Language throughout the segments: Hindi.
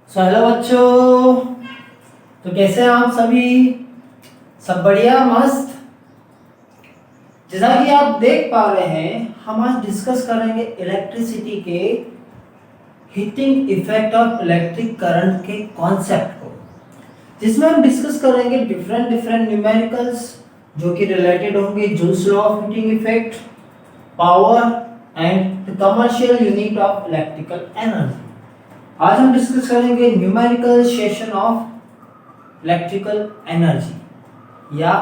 हेलो बच्चों। तो कैसे हैं आप सभी? सब बढ़िया मस्त। जैसा कि आप देख पा रहे हैं, हम आज डिस्कस करेंगे इलेक्ट्रिसिटी के heating effect of electric current के कॉन्सेप्ट को, जिसमें हम डिस्कस करेंगे डिफरेंट डिफरेंट न्यूमेरिकल्स जो कि रिलेटेड होंगे Joule's law of heating effect, power and the commercial unit of electrical energy. आज हम डिस्कस करेंगे numerical session of electrical energy या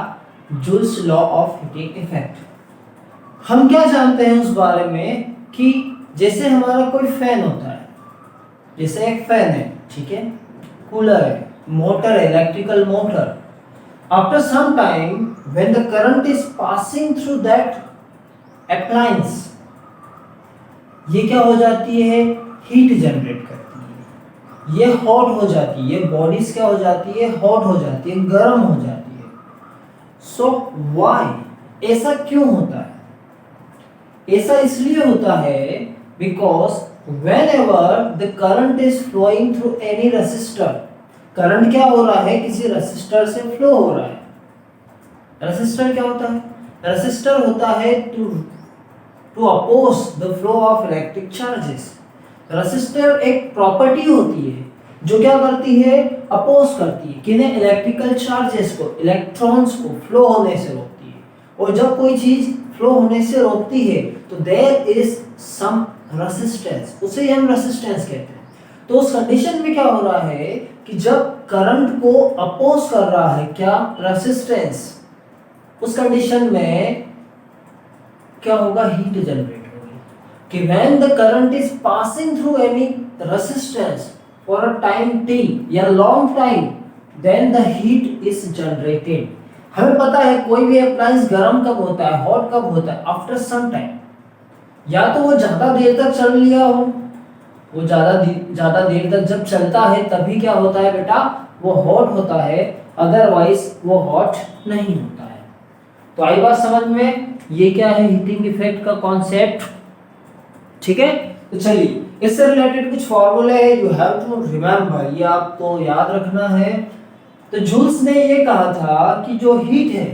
Joule's law of heating effect. हम क्या जानते हैं उस बारे में कि जैसे हमारा कोई फैन होता है, जैसे एक फैन है, ठीक है, कूलर है, मोटर है, electrical motor. After some time when the current is passing through that appliance, ये क्या हो जाती है? हीट जनरेट करती है, ये हॉट हो जाती है, ये बॉडीज क्या हो जाती है? हॉट हो जाती है, गर्म हो जाती है। So why? ऐसा क्यों होता है? ऐसा इसलिए होता है because whenever the current is flowing through any resistor, current क्या हो रहा है? किसी रेसिस्टर से फ्लो हो रहा है। रेसिस्टर क्या होता है? रेसिस्टर होता है to oppose the flow of electric charges. Resistor एक प्रॉपर्टी होती है जो क्या करती है? अपोज करती है किन्हें? इलेक्ट्रिकल चार्जेस को, इलेक्ट्रॉन्स को फ्लो होने से रोकती है। और जब कोई चीज फ्लो होने से रोकती है तो देयर इज सम रेसिस्टेंस, उसे हम रेसिस्टेंस कहते हैं। तो उस कंडीशन में क्या हो रहा है कि जब करंट को अपोज कर रहा है क्या? रेसिस्टेंस, उस कंडीशन में क्या होगा? हीट जनरेट होगी। कि when the current is passing through any resistance for a time t या long time, then the heat is generated। हमें पता है कोई भी अप्लायंस गर्म कब होता है, हॉट कब होता है? After some time. या तो वो ज्यादा देर तक चल लिया हो, वो ज्यादा देर तक जब चलता है तभी क्या होता है बेटा? वो हॉट होता है, अदरवाइज वो हॉट नहीं होता है। तो आई बात समझ में? ये क्या है हीटिंग इफेक्ट का कॉन्सेप्ट, ठीक है। तो चलिए इससे रिलेटेड कुछ फॉर्मूले है, यू हैव टू रिमेंबर, ये आपको याद रखना है। तो जूल्स ने ये कहा था कि जो हीट है,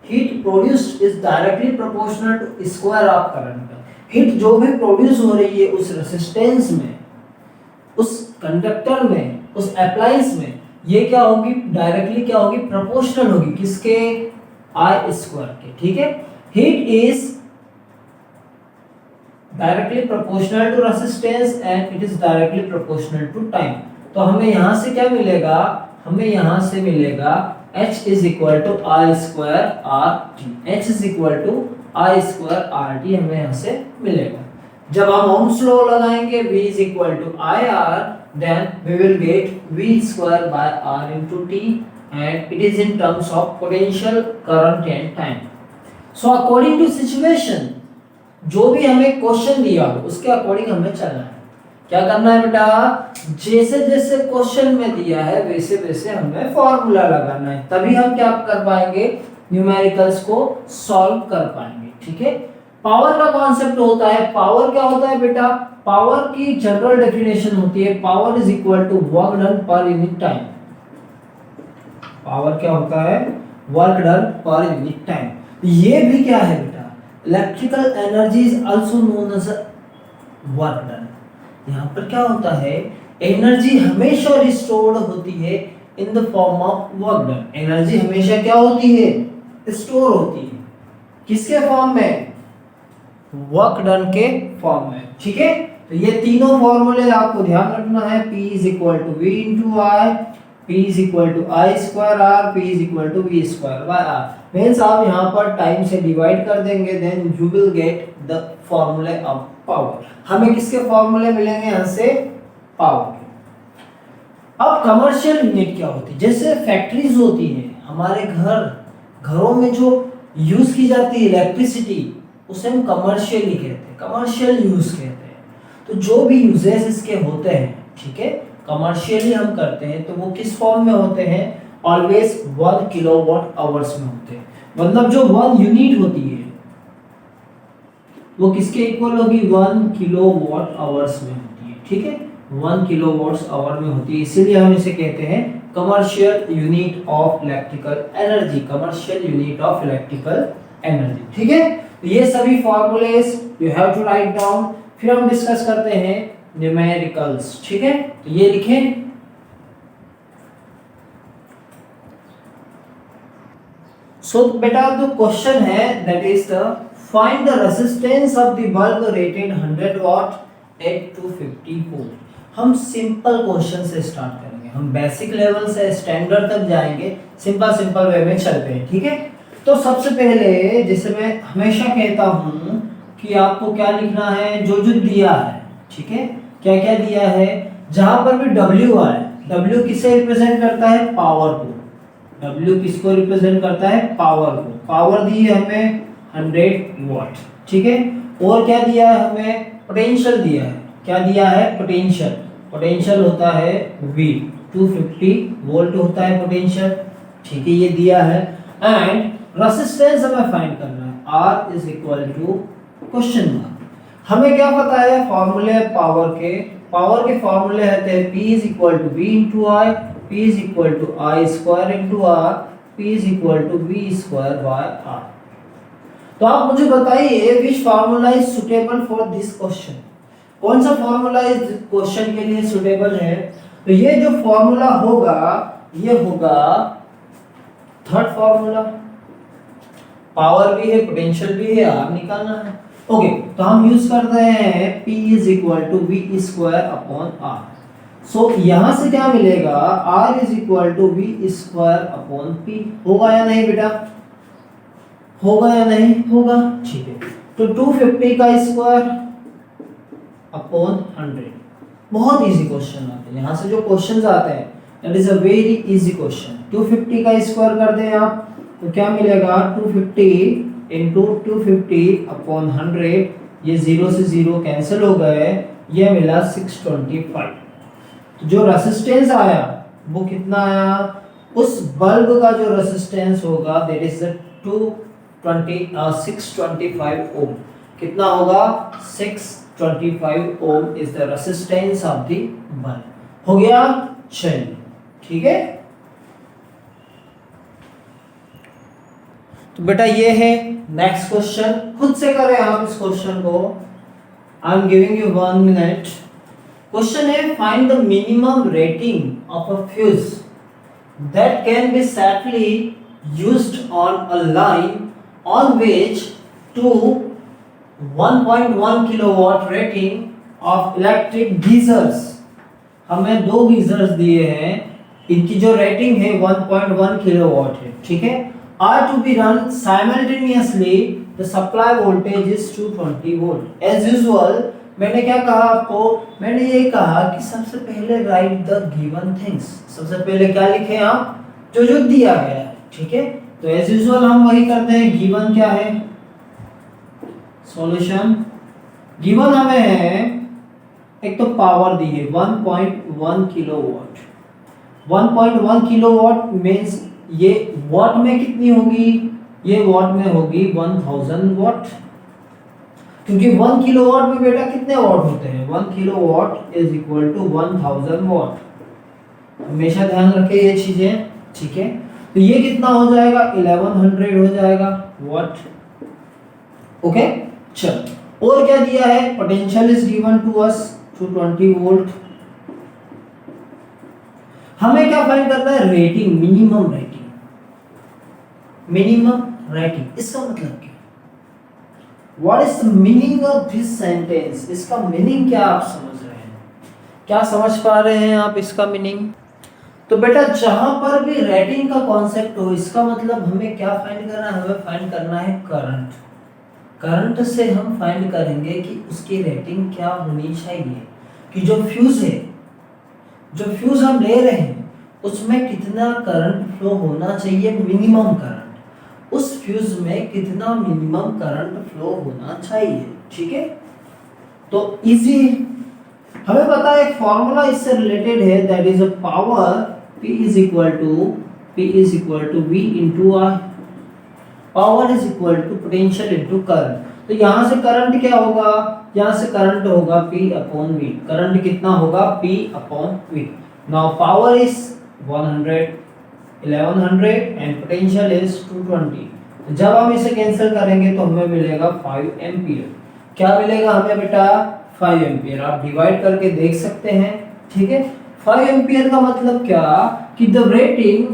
heat produced is directly proportional to square of current. Heat जो भी प्रोड्यूस हो रही है उस रेजिस्टेंस में, उस कंडक्टर में, उस अप्लायंस में, ये क्या होगी? डायरेक्टली क्या होगी? प्रोपोर्शनल होगी किसके? आई स्क्वायर के, ठीक है। Heat is directly proportional to resistance and it is directly proportional to time. तो हमें यहां से क्या मिलेगा? हमें यहां से मिलेगा H is equal to I square R T. H is equal to I square R T हमें यहां से मिलेगा। जब हम ओम्स लॉ लगाएंगे V is equal to I R, then we will get V square by R into T and it is in terms of potential, current and time. So according to situation, जो भी हमें क्वेश्चन दिया हो उसके अकॉर्डिंग हमें चलना है। क्या करना है बेटा? जैसे जैसे क्वेश्चन में दिया है वैसे वैसे हमें फॉर्मूला लगाना है, तभी हम क्या कर पाएंगे? न्यूमेरिकल्स को सॉल्व कर पाएंगे, ठीक है। पावर का कॉन्सेप्ट होता है, पावर क्या होता है बेटा? पावर की जनरल डेफिनेशन होती है, power is equal to work done per unit time. Power क्या होता है? Work done per unit time. ये भी क्या है बेटा? Electrical energy is also known as work done. यहाँ पर क्या होता है? एनर्जी हमेशा रिस्टोर्ड होती है in the form of work done. Energy हमेशा क्या होती है? स्टोर होती है किसके फॉर्म में? वर्क डन के फॉर्म में, ठीक है। तो ये तीनों फॉर्मूले आपको ध्यान रखना है। P is equal to V into I, P is equal to I square R, P is equal to V square by R. Means आप यहाँ पर टाइम से डिवाइड कर देंगे, then you will get the फॉर्मूले ऑफ पावर। हमें किसके फॉर्मूले मिलेंगे? यहाँ से पावर के। अब कमर्शियल यूनिट क्या होती है? जैसे फैक्ट्रीज होती है, हमारे घरों में जो यूज की जाती है इलेक्ट्रिसिटी, उसे हम कमर्शियली कहते हैं, कमर्शियल यूज कहते हैं। तो जो भी यूजेस इसके होते हैं, ठीक है, कमर्शियली हम करते हैं, तो वो किस फॉर्म में होते हैं? ऑलवेज 1 किलोवाट आवर्स में होते हैं। मतलब जो 1 यूनिट होती है वो किसके इक्वल होगी? 1 किलोवाट आवर्स में होती है। ठीक है, 1 किलोवाट्स आवर में होती है, इसीलिए हम इसे कहते हैं commercial unit of electrical energy, commercial unit of electrical energy. ठीक है, तो ये सभी formulas you have to write down. फिर हम डिस्कस करते हैं न्यूमेरिकल्स। ठीक है, तो ये लिखें। सो बेटा जो क्वेश्चन है that is the find the resistance of the bulb rated 100 watt at 250 volt. हम सिंपल क्वेश्चन से स्टार्ट करेंगे, हम बेसिक लेवल से स्टैंडर्ड तक जाएंगे, सिंपल वे में चलते हैं। ठीक है, तो सबसे पहले जैसे मैं हमेशा कहता हूं कि आपको क्या लिखना है, जो दिया है। ठीक है, क्या क्या दिया है, जहां पर भी W आए, W किसे रिप्रेजेंट करता है, पावर को। W किसको रिप्रेजेंट करता है, पावर को। पावर दी है हमें 100 वाट। ठीक है, और क्या दिया है हमें, पोटेंशियल दिया है। क्या दिया है, पोटेंशियल। पोटेंशियल होता है V, 250 वोल्ट होता है पोटेंशियल। ठीक है, ये दिया है। एंड रेजिस्टेंस हमें फाइंड करना है, R is equal to question mark. हमें क्या पता है, फॉर्मूले पावर के फॉर्मूले होते हैं P is equal to V into I, P is equal to I square into R, P is equal to V square by R। तो आप मुझे बताइए which formula is suitable for this question, कौन सा फार्मूला इस क्वेश्चन के लिए सुटेबल है। तो ये जो फार्मूला होगा ये होगा थर्ड फार्मूला, पावर भी है पोटेंशियल भी है, आर निकालना है। ओके, तो हम यूज कर रहे हैं P is equal to V square upon R। So यहां से क्या मिलेगा, R is equal to V square upon P। होगा या नहीं बेटा, होगा या नहीं होगा। ठीक है, तो 250 का स्क्वायर अपॉन 100। बहुत इजी क्वेश्चन आते हैं, यहाँ से जो क्वेश्चंस आते हैं that is a very easy question. 250 का स्क्वायर कर दें आप तो क्या मिलेगा, 250 इंटू 250 अपॉन 100, ये 0 से 0 कैंसिल हो गए, ये मिला 625। तो जो रेजिस्टेंस आया वो कितना आया, उस बल्ब का जो रेजिस्टेंस होगा दैट इज 625 ओम। कितना होगा, 625 ohm is the resistance of the bulb. हो गया, चलिए ठीक है। तो बेटा ये है नेक्स्ट क्वेश्चन, खुद से करें आप इस क्वेश्चन को। I am giving you 1 minute. Question है find the minimum rating of a fuse that can be safely used on a line on which two 1.1 kilowatt rating of electric geysers. हमें 2 गीजर्स दिए हैं, इनकी जो रेटिंग है 1.1 किलोवाट है। ठीक है, are to be run simultaneously, the supply voltage is 220 volt। as usual मैंने क्या कहा आपको, मैंने ये कहा कि सबसे पहले राइट द गिवन थिंग्स। सबसे पहले क्या लिखें आप, जो दिया गया है। ठीक है, तो as usual हम वही करते हैं। गिवन क्या है, सॉल्यूशन। गिवन हमें है, एक तो पावर दी है 1.1 किलोवाट। 1.1 किलोवाट मींस ये वॉट में कितनी होगी, ये वॉट में होगी 1000 वॉट, क्योंकि 1 किलोवाट में बेटा कितने वॉट होते हैं, 1 kilowatt is equal to 1000 watt. हमेशा ध्यान रखें ये चीजें। ठीक है, तो ये कितना हो जाएगा, 1100 हो जाएगा वॉट। ओके, चल और क्या दिया है, potential is given to us 220 volt. हमें क्या फाइंड करना है, rating, minimum rating. Minimum rating इसका मतलब क्या, what is the meaning of this sentence, इसका मीनिंग क्या आप समझ रहे हैं, क्या समझ पा रहे हैं आप इसका मीनिंग। तो बेटा जहां पर भी रेटिंग का कॉन्सेप्ट हो, इसका मतलब हमें क्या फाइंड करना है, हमें फाइंड करना है करंट। करंट से हम फाइंड करेंगे कि उसकी रेटिंग क्या होनी चाहिए, कि जो फ्यूज है, जो फ्यूज हम ले रहे हैं उसमें कितना करंट फ्लो होना चाहिए, मिनिमम करंट, उस फ्यूज में कितना मिनिमम करंट फ्लो होना चाहिए। ठीक है, तो इजी, हमें पता है एक फॉर्मूला इससे रिलेटेड है, that is a power P is equal to V into I। Power is equal to potential into current. तो यहाँ से करंट क्या होगा, यहाँ से करंट होगा P अपॉन V। करंट कितना होगा, P upon V। Now power is 1100 and potential is 220। तो जब हम इसे कैंसिल करेंगे तो हमें मिलेगा 5 एम्पियर। क्या मिलेगा हमें बेटा, 5 एम्पियर। आप डिवाइड करके देख सकते हैं, ठीक है। 5 एम्पियर का मतलब क्या कि the rating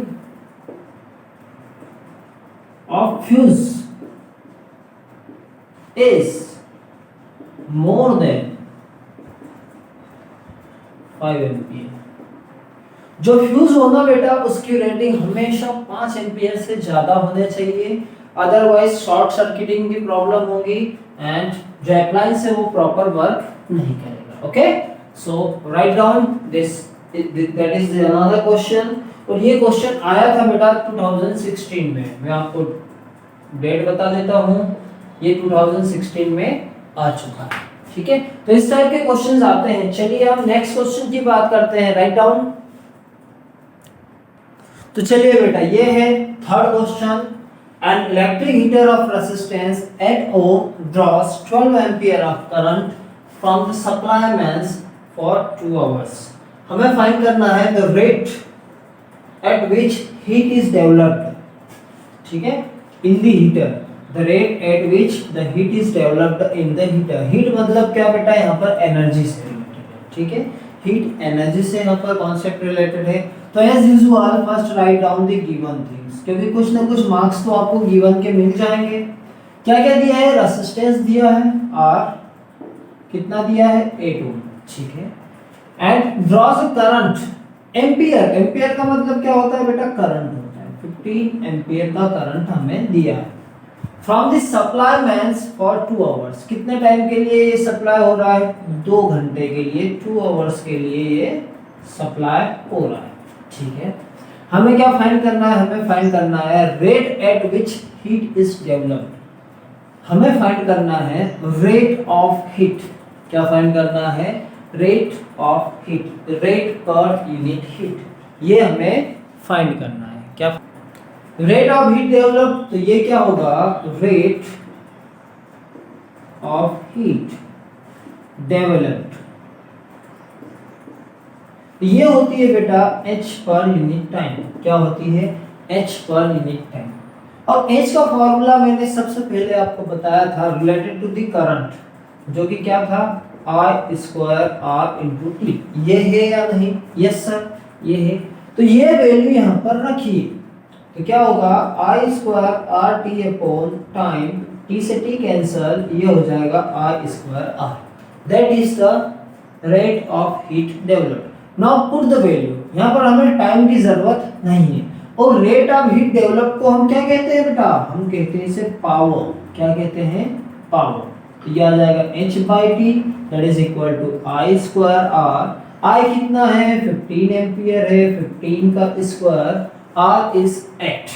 of fuse is more than 5 ampere. जो फ्यूज होना बेटा उसकी रेटिंग हमेशा 5 एम्पियर से ज्यादा होने चाहिए, अदरवाइज शॉर्ट सर्किटिंग की प्रॉब्लम होगी एंड जो अप्लायंस है वो प्रॉपर वर्क नहीं करेगा। Okay, so write down this, that is another question. और ये क्वेश्चन आया था बेटा 2016 में। मैं आपको डेट बता देता हूँ, ये 2016 में आ चुका है, ठीक है। तो इस टाइप के क्वेश्चंस आते हैं। चलिए हम नेक्स्ट क्वेश्चन की बात करते हैं। Write down. तो चलिए बेटा, ये है third question. An electric heater of resistance eight ohm draws 12 ampere of current from the supply mains for 2 hours. हमें फाइंड करना है the rate at which heat is developed, ठीक है, in the heater. The rate at which the heat is developed in the heater. Heat मतलब क्या बेटा, यहाँ पर एनर्जी से रिलेटेड है, ठीक है। हीट एनर्जी से यहाँ पर कॉन्सेप्ट रिलेटेड है। तो as usual first write down the given things, क्योंकि कुछ ना कुछ मार्क्स तो आपको गिवन के मिल जाएंगे। क्या क्या दिया है, रेजिस्टेंस दिया है R, कितना दिया है 8 ओम, ठीक है। And draws current ampere. Ampere का मतलब क्या होता है बेटा, करंट होता है। 15 एम्पियर का करंट हमें दिया है from the supply mains for 2 hours. कितने टाइम के लिए ये सप्लाई हो रहा है, 2 घंटे के लिए, 2 आवर्स के लिए ये सप्लाई हो रहा है, ठीक है। हमें क्या फाइंड करना है, हमें फाइंड करना है rate at which heat is developed. हमें फाइंड करना है रेट ऑफ हीट। क्या फाइंड करना है, rate of heat, rate per unit heat, ये हमें फाइंड करना है। क्या रेट ऑफ हीट डेवलप, तो ये क्या होगा, रेट ऑफ हीट डेवलप्ड, ये होती है बेटा H पर यूनिट टाइम। क्या होती है, H पर यूनिट टाइम। और H का फॉर्मूला मैंने सबसे पहले आपको बताया था रिलेटेड टू द करंट, जो कि क्या था, I square R into T. ये है या नहीं, यस सर, ये है। तो ये वैल्यू यहाँ पर रखिए, तो क्या होगा, I square R T upon time, T से टी कैंसल, ये हो जाएगा I square R। That is the rate of heat developed. Now put the value. यहाँ पर हमें टाइम की जरूरत नहीं है। और रेट ऑफ हीट डेवलप को हम क्या कहते हैं बेटा, हम कहते हैं इसे पावर। क्या कहते हैं, पावर। तो ये आ जाएगा H by T that is equal to I square R। I कितना है, 15 एम्पियर है, 15 का स्क्वायर, R इज 8।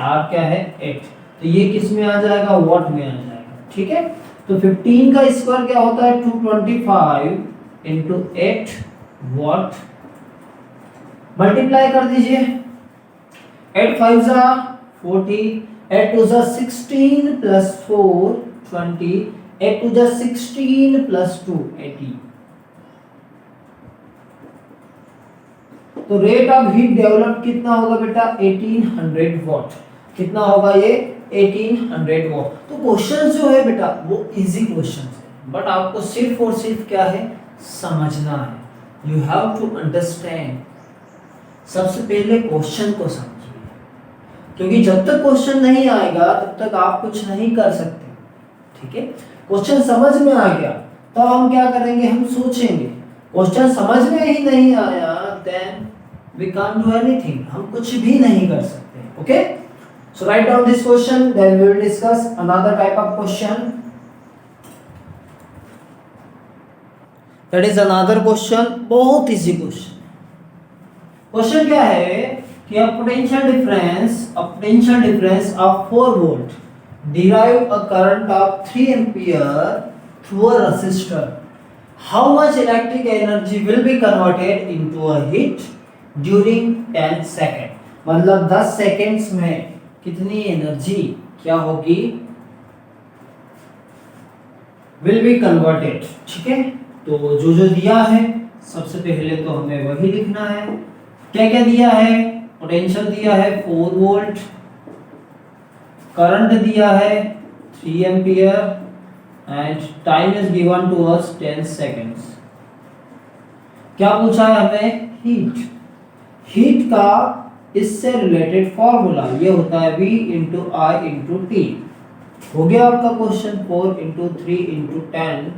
R क्या है, 8। तो ये किस में आ जाएगा, वॉट में आ जाएगा, ठीक है। तो 15 का स्क्वायर क्या होता है, 225 इंटू 8 वॉट। मल्टीप्लाई कर दीजिए, 8 5 जा 40, 8 2 जा 16 प्लस 4 20, 8 2 जा 16 प्लस 2 80। तो रेट ऑफ हीट डेवलप कितना होगा बेटा, 1800 वॉट। कितना होगा ये, 1800 वॉट। तो क्वेश्चन जो है बेटा वो इजी क्वेश्चन है, बट आपको सिर्फ और सिर्फ क्या है, समझना है। You have to understand. सबसे पहले क्वेश्चन को समझिए, क्योंकि जब तक क्वेश्चन नहीं आएगा तब तक आप कुछ नहीं कर सकते, ठीक है। क्वेश्चन समझ में आ गया तो हम क्या करेंगे, हम सोचेंगे। क्वेश्चन समझ में ही नहीं आया then we can't do anything, हम कुछ भी नहीं कर सकते। Okay, so write down this question, then we will discuss another type of question. That is another question, बहुत इजी क्वेश्चन। क्वेश्चन क्या है कि a potential difference of 4 volt derive a current of 3 ampere through a resistor. How much electric energy will be converted into a heat during 10 second. मतलब 10 सेकेंड्स में कितनी एनर्जी क्या होगी विल बी कन्वर्टेड। ठीक है, तो जो जो दिया है सबसे पहले तो हमें वही लिखना है। क्या क्या दिया है? पोटेंशियल दिया है 4 वोल्ट, करंट दिया है 3 ampere and time is given to us 10 seconds. क्या पूछा है हमें? हीट। हीट का इससे रिलेटेड फॉर्मूला ये होता है V इंटू आई इंटू टी। हो गया आपका क्वेश्चन। 4 इंटू 3 इंटू 10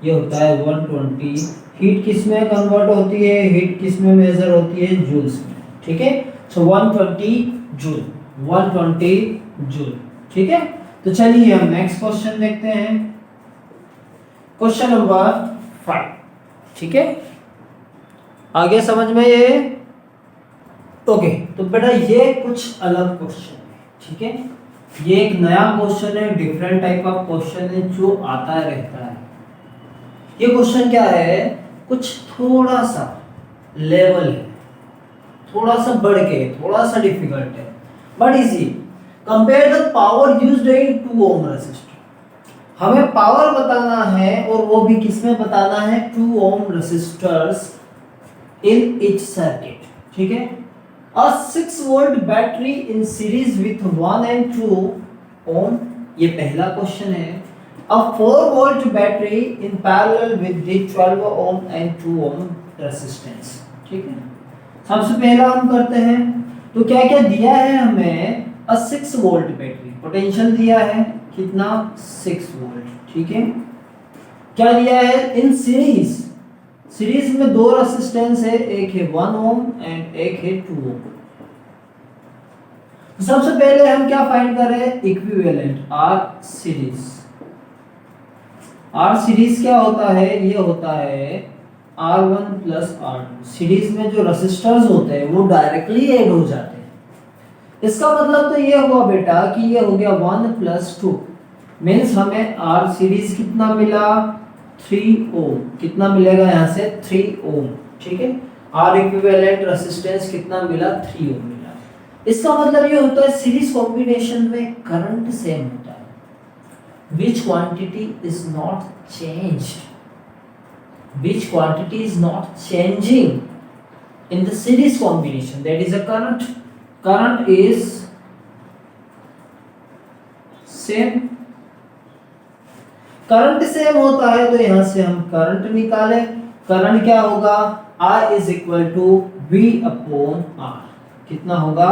ये होता है 120। हीट किस में कन्वर्ट होती है? हीट किस में मेजर होती है? जूल्स में। ठीक है, सो 120 जूल, 120 जूल। ठीक है, तो चलिए हम नेक्स्ट क्वेश्चन देखते हैं, क्वेश्चन नंबर 5। ठीक है, आगे समझ में ये? ओके, तो बेटा ये कुछ अलग क्वेश्चन है। ठीक है, ये एक नया क्वेश्चन है, डिफरेंट टाइप का क्वेश्चन है जो आता रहता है। ये क्वेश्चन क्या है? कुछ थोड़ा सा लेवल है, थोड़ा सा बढ़ के, थोड़ा सा डिफिकल्ट है, but easy. Compare the power used in 2 ohm resistor. हमें पावर बताना है और वो भी किसमें बताना है? 2 ओम रेसिस्टर्स इन ईच सर्किट। ठीक है, a 6 volt battery in series with 1 and 2 ohm, ये पहला क्वेश्चन है। a 4 volt battery in parallel with the 12 ohm and 2 ohm resistance। ठीक है, सबसे पहला हम करते हैं। तो क्या क्या दिया है हमें? a 6 volt बैटरी, पोटेंशियल दिया है कितना? 6 वोल्ट। ठीक है, क्या दिया है? इन सीरीज, सीरीज में 2 रेसिस्टेंस है, एक है 1 ओम एंड एक है 2 ओम। सबसे पहले हम क्या फाइंड कर रहे हैं? Equivalent R series. R series क्या होता है? ये होता है R1 प्लस R2। सीरीज में जो रेसिस्टर्स होते हैं वो डायरेक्टली ऐड हो जाते हैं। इसका मतलब तो ये हुआ बेटा कि ये हो गया 1 प्लस 2, मीन्स हमें आर सीरीज कितना मिला? 3 ओम। कितना मिलेगा यहाँ से? 3 ओम। ठीक है, आर इक्विवेलेंट रेसिस्टेंस कितना मिला? 3 ओम मिला। इसका मतलब ये होता है सीरीज कॉम्बिनेशन में करंट सेम होता है। विच quantity is not changed, which quantity is not changing in the series combination, that is a current. Current is same. Current same होता है तो यहां से हम करंट निकालें। करंट क्या होगा? I is equal to V upon R। कितना होगा?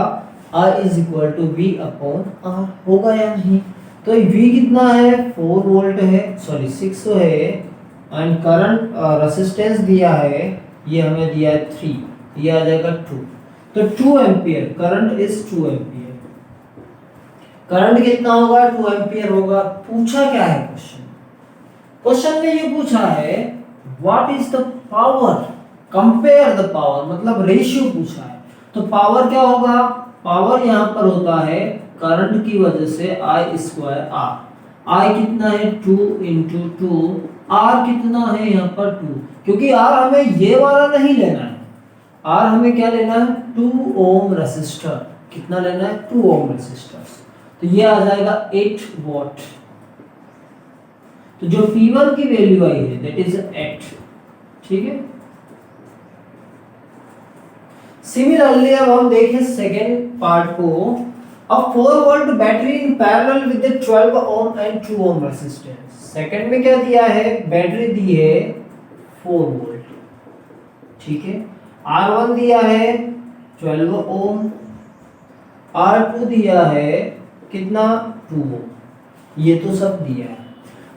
I is equal to V upon R। होगा या नहीं? तो V कितना है? 4 वोल्ट है, सॉरी 6 है, एंड करंट रेसिस्टेंस दिया है, ये हमें दिया है 3, ये आ जाएगा 2। तो 2 ampere, current is 2 ampere. Current कितना होगा? 2 एम्पियर होगा। पूछा क्या है क्वेश्चन? क्वेश्चन में ये पूछा है what is the power, compare the power, मतलब रेशियो पूछा है। तो पावर क्या होगा? पावर यहाँ पर होता है करंट की वजह से I स्क्वायर R। I कितना है? 2 इंटू 2। R कितना है यहाँ पर? 2, क्योंकि R हमें ये वाला नहीं लेना है। R हमें क्या लेना है? 2 ओम रेसिस्टर। कितना लेना है? 2 ओम रेसिस्टर। तो ये आ जाएगा 8 वॉट। तो जो P1 की वैल्यू आई है दैट इज 8। ठीक है, सिमिलरली अब हम देखें सेकेंड पार्ट को। अब 4 volt battery in parallel with the 12 ohm and 2 ohm resistance. Second में क्या दिया है? बैटरी दी है 4 वोल्ट। ठीक है, R1 दिया है 12 ओम, R2 दिया है कितना? 2 ओम। ये तो सब दिया है।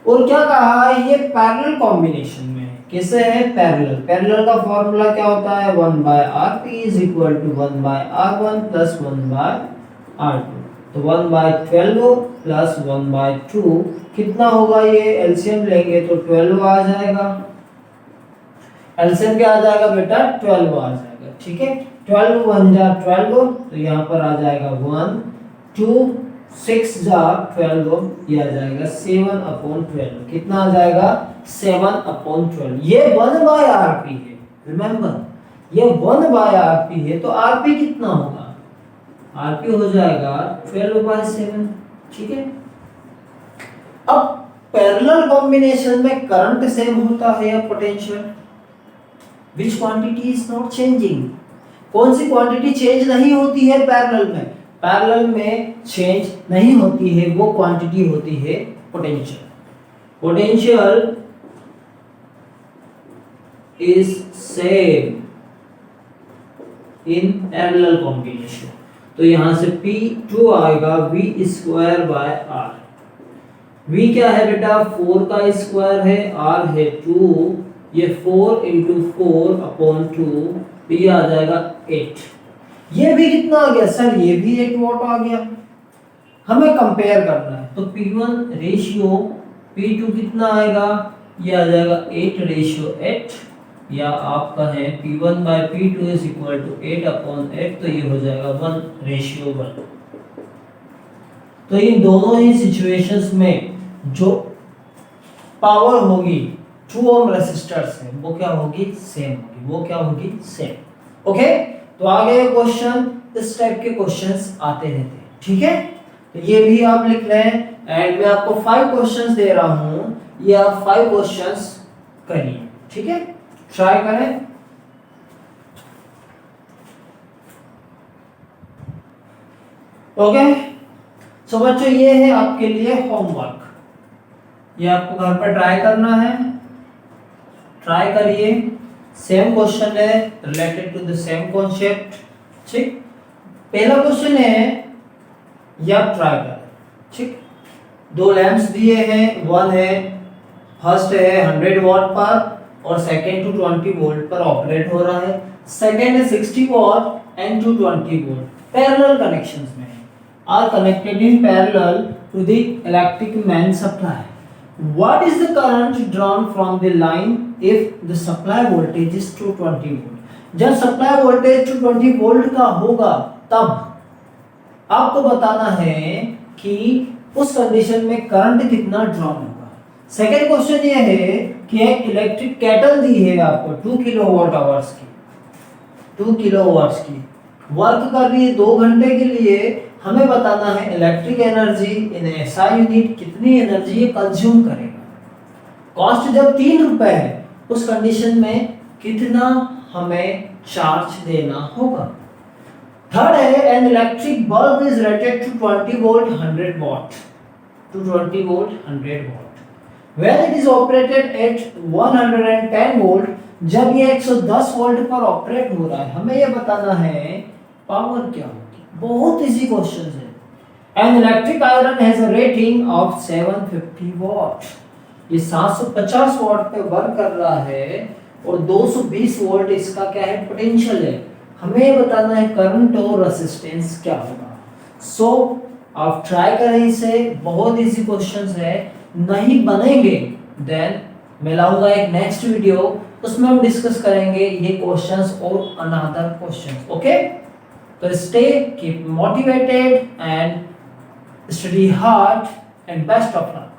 और क्या कहा? ये पैरेलल कॉम्बिनेशन में है। कैसे है? पैरेलल। पैरेलल का फॉर्मूला क्या होता है? 1/Rp is equal to 1/R1 plus 1/R2। तो 1/12 प्लस 1/2 कितना होगा? ये एलसीएम लेंगे तो 12 आ जाएगा। एलसीएम क्या आ जाएगा बेटा? 12 आ जाएगा। ठीक है, 12 1 जा 12, तो यहाँ पर आ जाएगा 1 2 6 जा 12, ये आ जाएगा 7/12। कितना आ जाएगा? 7/12। ये 1/Rp है, रिमेंबर ये 1/Rp है, तो Rp कितना होगा? Rp हो जाएगा 12/7। ठीक है, अब पैरेलल कॉम्बिनेशन में करंट सेम होता है या potential? Which quantity is not changing? कौन सी क्वांटिटी चेंज नहीं होती है पैरेलल में? पैरेलल में चेंज नहीं होती है, वो क्वांटिटी होती है potential. Potential is same in parallel combination. तो यहां से P2 आएगा V square by R। V क्या है बेटा? 4 का स्क्वायर है, R है 2, ये 4 इंटू 4 अपॉन 2, ये आ जाएगा 8। ये भी कितना आ गया सर? ये भी 8 वॉट आ गया। हमें कंपेयर करना है, तो P1 रेशियो P2 कितना आएगा? ये आ जाएगा 8 रेशियो 8, या आपका है P1 by P2 is equal to 8 upon 8, तो ये हो जाएगा 1 रेशियो 1। तो इन दोनों ही सिचुएशंस में जो पावर होगी 2 ओम रेसिस्टर से, वो क्या होगी? सेम होगी। वो क्या होगी? सेम। ओके, तो आगे क्वेश्चन, इस टाइप के क्वेश्चंस आते रहते हैं, ठीक है? तो ये भी आप लिख लें, एंड मैं आपको 5 क्वेश्चंस दे रहा हूं, ये आप 5 क्वेश्चंस करिए, ठीक है? ट्राई करें। ओके, सो बच्चों ये है आपके लिए होमवर्क, ये आपको घर पर ट्राई करना है। ट्राई करिए, सेम क्वेश्चन है related to the same concept, ठीक? पहला क्वेश्चन है, ये आप ट्राई करें, ठीक? 2 लैंप्स दिए हैं, वन है, फर्स्ट है 100 वॉट पर और सेकेंड 220 वोल्ट पर ऑपरेट हो रहा है, सेकेंड है 60 what and 220 volt, parallel connections में are connected in parallel to the electric main supply. What is the current drawn from the line if the supply voltage is 220 volt? जब सप्लाई वोल्टेज 220 वोल्ट का होगा तब आपको बताना है कि उस कंडीशन में करंट कितना ड्रॉन होगा। सेकेंड क्वेश्चन ये है कि एक इलेक्ट्रिक केटल दी है आपको 2 किलोवाट आवर्स की, 2 किलोवाट्स की, वर्क कर रही है 2 घंटे के लिए। हमें बताना है electric energy in SI unit कितनी एनर्जी ये कंज्यूम करेगा। कॉस्ट जब 3 रुपए है, उस कंडीशन में कितना हमें चार्ज देना होगा। थर्ड है an electric bulb is rated to 20 volt 100 watt, 220 volt 100 watt. When it is operated at 110 volt, जब ये 110 वोल्ट पर ऑपरेट हो रहा है, हमें ये बताना है पावर क्या होगी। बहुत इजी क्वेश्चन है। An electric iron has a rating of 750 what, ये 750 वॉट पे वर्क कर रहा है और 220 वोल्ट इसका क्या है? पोटेंशियल है। हमें बताना है करंट और रेजिस्टेंस क्या होगा। सो आप ट्राई करें इसे, बहुत इजी क्वेश्चंस है। नहीं बनेंगे देन मैं लाऊंगा एक नेक्स्ट वीडियो, उसमें हम डिस्कस करेंगे ये क्वेश्चंस और अनदर क्वेश्चंस। ओके, तो stay keep motivated and study hard and best of luck.